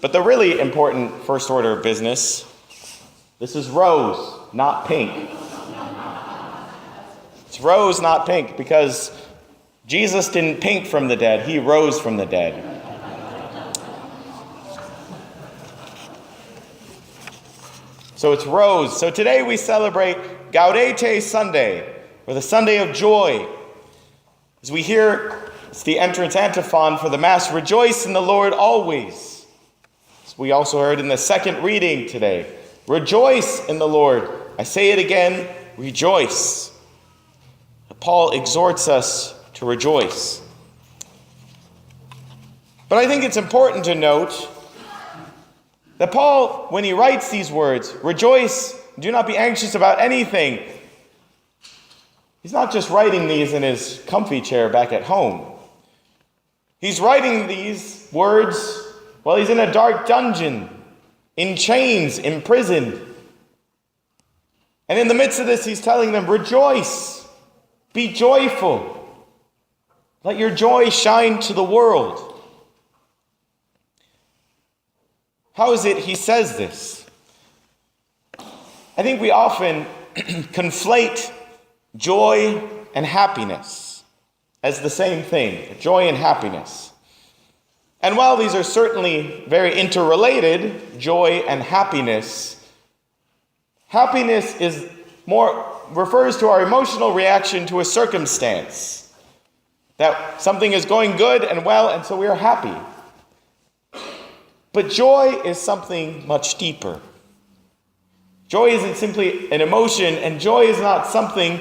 But the really important first order of business, this is rose, not pink. It's rose, not pink, because Jesus didn't pink from the dead, he rose from the dead. So it's rose. So today we celebrate Gaudete Sunday, or the Sunday of joy. As we hear, it's the entrance antiphon for the Mass, rejoice in the Lord always. As we also heard in the second reading today, rejoice in the Lord. I say it again, rejoice. Paul exhorts us to rejoice. But I think it's important to note that Paul, when he writes these words, rejoice, do not be anxious about anything, he's not just writing these in his comfy chair back at home. He's writing these words while he's in a dark dungeon, in chains, imprisoned. And in the midst of this, he's telling them, rejoice, be joyful, let your joy shine to the world. How is it he says this? I think we often conflate joy and happiness as the same thing, joy and happiness. And while these are certainly very interrelated, joy and happiness is refers to our emotional reaction to a circumstance. That something is going good and well, and so we are happy. But joy is something much deeper. Joy isn't simply an emotion, and joy is not something,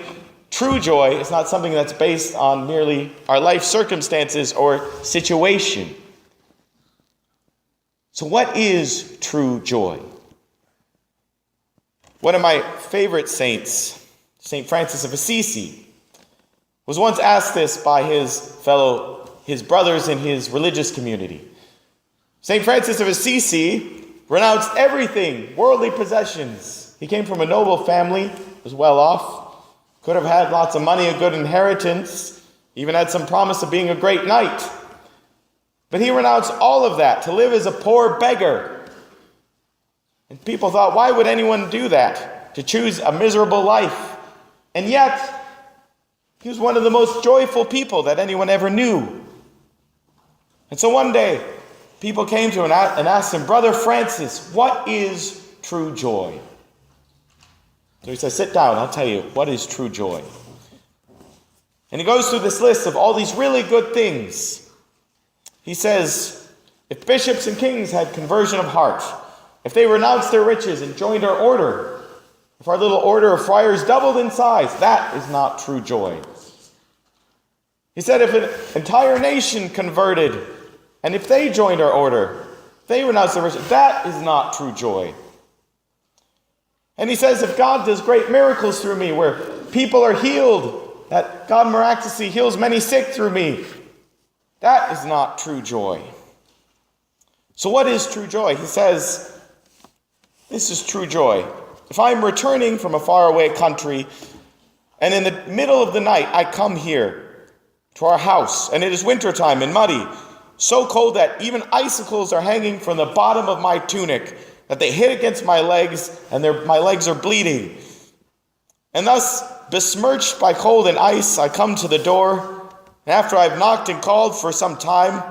true joy is not something that's based on merely our life circumstances or situation. So what is true joy? One of my favorite saints, St. Francis of Assisi, was once asked this by his brothers in his religious community. St. Francis of Assisi renounced everything, worldly possessions. He came from a noble family, was well off, could have had lots of money, a good inheritance, even had some promise of being a great knight. But he renounced all of that to live as a poor beggar. And people thought, why would anyone do that? To choose a miserable life. And yet, he was one of the most joyful people that anyone ever knew. And so one day, people came to him and asked him, Brother Francis, what is true joy? So he says, sit down, I'll tell you, what is true joy? And he goes through this list of all these really good things. He says, if bishops and kings had conversion of heart, if they renounced their riches and joined our order, if our little order of friars doubled in size, that is not true joy. He said, if an entire nation converted, and if they joined our order, they renounced their riches, that is not true joy. And he says, if God does great miracles through me, where people are healed, that God miraculously heals many sick through me, that is not true joy. So what is true joy? He says, this is true joy. If I'm returning from a faraway country, and in the middle of the night I come here to our house, and it is wintertime and muddy, so cold that even icicles are hanging from the bottom of my tunic, that they hit against my legs, and my legs are bleeding. And thus, besmirched by cold and ice, I come to the door, and after I've knocked and called for some time,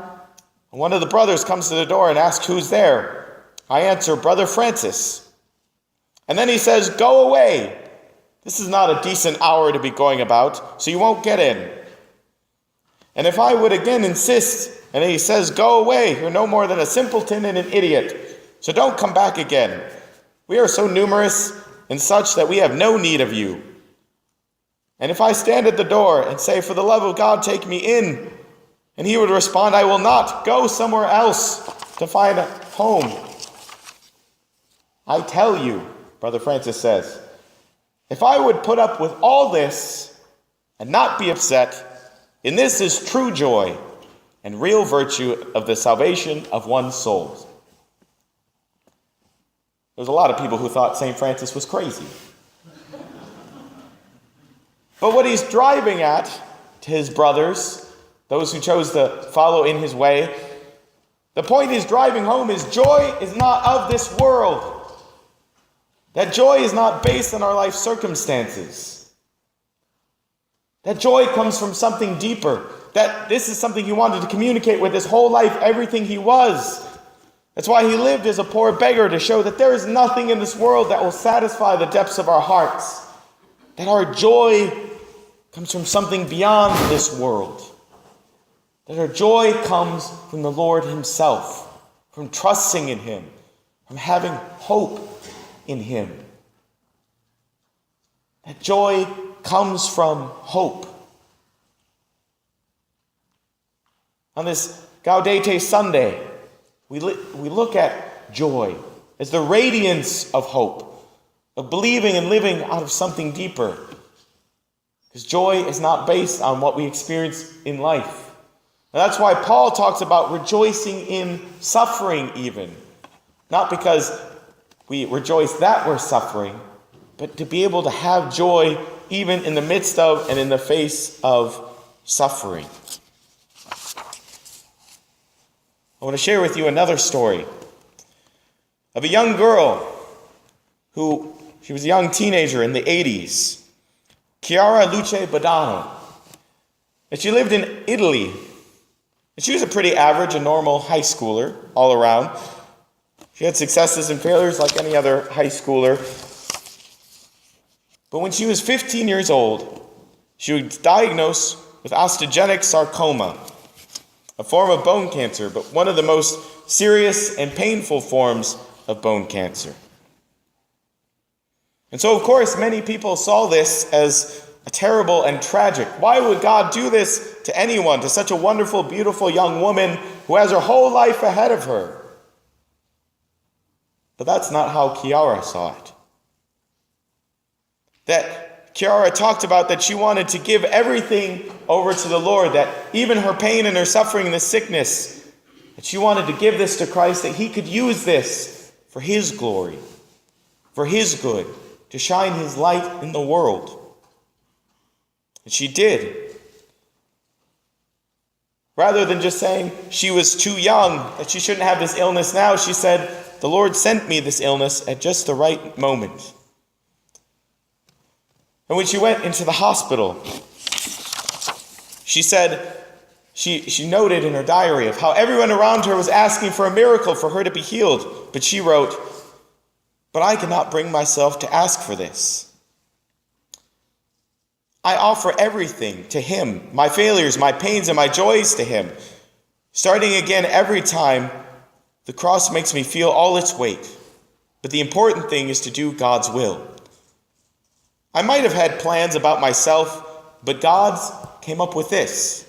one of the brothers comes to the door and asks who's there. I answer, Brother Francis. And then he says, go away. This is not a decent hour to be going about, so you won't get in. And if I would again insist, and he says, go away, you're no more than a simpleton and an idiot, so don't come back again. We are so numerous and such that we have no need of you. And if I stand at the door and say, for the love of God, take me in, and he would respond, I will not, go somewhere else to find a home. I tell you, Brother Francis says, if I would put up with all this and not be upset, and this is true joy and real virtue of the salvation of one's soul. There's a lot of people who thought St. Francis was crazy. But what he's driving at to his brothers, those who chose to follow in his way, The point is driving home is joy is not of this world. That joy is not based on our life circumstances. That joy comes from something deeper. That this is something he wanted to communicate with his whole life, everything he was. That's why he lived as a poor beggar, to show that there is nothing in this world that will satisfy the depths of our hearts. That our joy comes from something beyond this world. That our joy comes from the Lord himself, from trusting in him, from having hope in him. That joy comes from hope. On this Gaudete Sunday, we look at joy as the radiance of hope, of believing and living out of something deeper. Because joy is not based on what we experience in life. And that's why Paul talks about rejoicing in suffering even. Not because we rejoice that we're suffering, but to be able to have joy even in the midst of and in the face of suffering. I want to share with you another story of a young girl she was a young teenager in the 80s, Chiara Luce Badano. And she lived in Italy. And she was a pretty average and normal high schooler all around. She had successes and failures like any other high schooler. But when she was 15 years old, she was diagnosed with osteogenic sarcoma, a form of bone cancer, but one of the most serious and painful forms of bone cancer. And so, of course, many people saw this as terrible and tragic. Why would God do this to anyone, to such a wonderful, beautiful young woman who has her whole life ahead of her? But that's not how Chiara saw it. That Chiara talked about that she wanted to give everything over to the Lord, that even her pain and her suffering and the sickness, that she wanted to give this to Christ, that he could use this for his glory, for his good, to shine his light in the world. And she did. Rather than just saying she was too young, that she shouldn't have this illness now, she said, the Lord sent me this illness at just the right moment. And when she went into the hospital, she said, she noted in her diary of how everyone around her was asking for a miracle for her to be healed. But she wrote, "But I cannot bring myself to ask for this. I offer everything to him, my failures, my pains, and my joys to him. Starting again every time, the cross makes me feel all its weight. But the important thing is to do God's will. I might have had plans about myself, but God came up with this.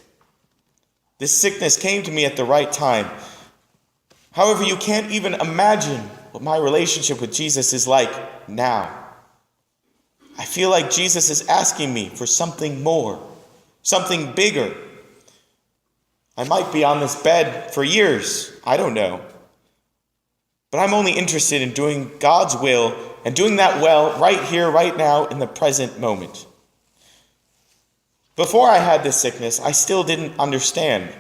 This sickness came to me at the right time. However, you can't even imagine what my relationship with Jesus is like now. I feel like Jesus is asking me for something more, something bigger. I might be on this bed for years, I don't know. But I'm only interested in doing God's will and doing that well right here, right now, in the present moment. Before I had this sickness, I still didn't understand.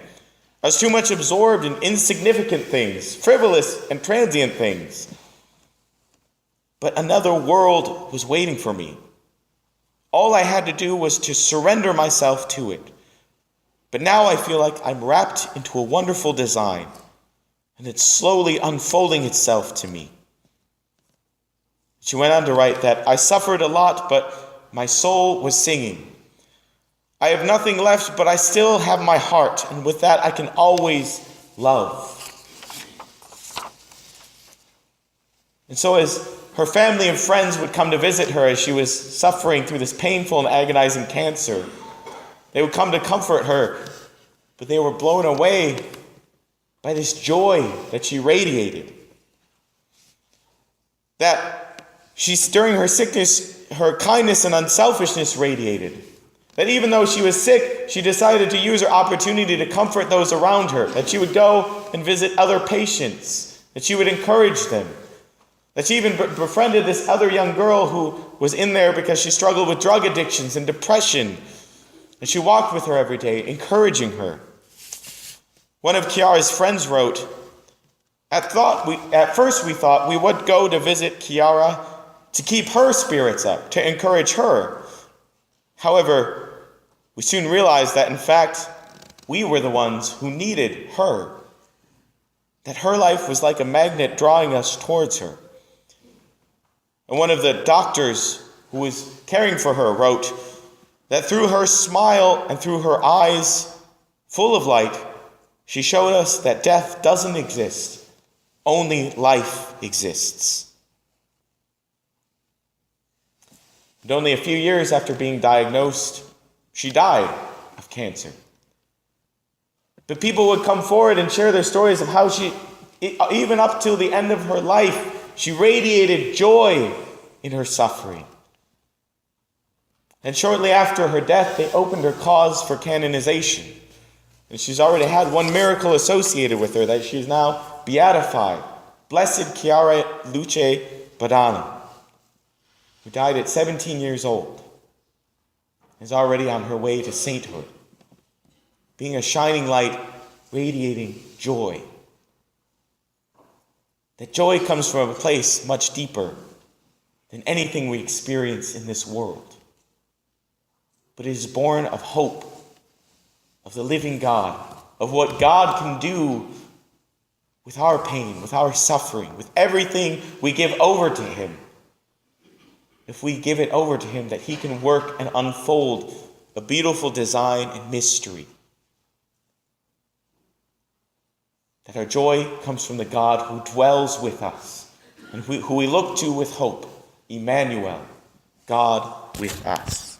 I was too much absorbed in insignificant things, frivolous and transient things. But another world was waiting for me. All I had to do was to surrender myself to it. But now I feel like I'm wrapped into a wonderful design, and it's slowly unfolding itself to me." She went on to write that, "I suffered a lot, but my soul was singing. I have nothing left, but I still have my heart, and with that I can always love." And so as her family and friends would come to visit her as she was suffering through this painful and agonizing cancer, they would come to comfort her, but they were blown away by this joy that she radiated. That during her sickness, her kindness and unselfishness radiated. That even though she was sick, she decided to use her opportunity to comfort those around her. That she would go and visit other patients. That she would encourage them. That she even befriended this other young girl who was in there because she struggled with drug addictions and depression. And she walked with her every day, encouraging her. One of Chiara's friends wrote, At first we thought we would go to visit Kiara to keep her spirits up, to encourage her. However, we soon realized that in fact, we were the ones who needed her. That her life was like a magnet drawing us towards her. And one of the doctors who was caring for her wrote that through her smile and through her eyes full of light, she showed us that death doesn't exist, only life exists. And only a few years after being diagnosed, she died of cancer. But people would come forward and share their stories of how she, even up till the end of her life, she radiated joy in her suffering. And shortly after her death, they opened her cause for canonization. And she's already had one miracle associated with her, that she is now beatified. Blessed Chiara Luce Badano, who died at 17 years old, is already on her way to sainthood, being a shining light, radiating joy. That joy comes from a place much deeper than anything we experience in this world. But it is born of hope, of the living God, of what God can do with our pain, with our suffering, with everything we give over to Him. If we give it over to Him, that He can work and unfold a beautiful design and mystery. That our joy comes from the God who dwells with us and who we look to with hope. Emmanuel, God with us.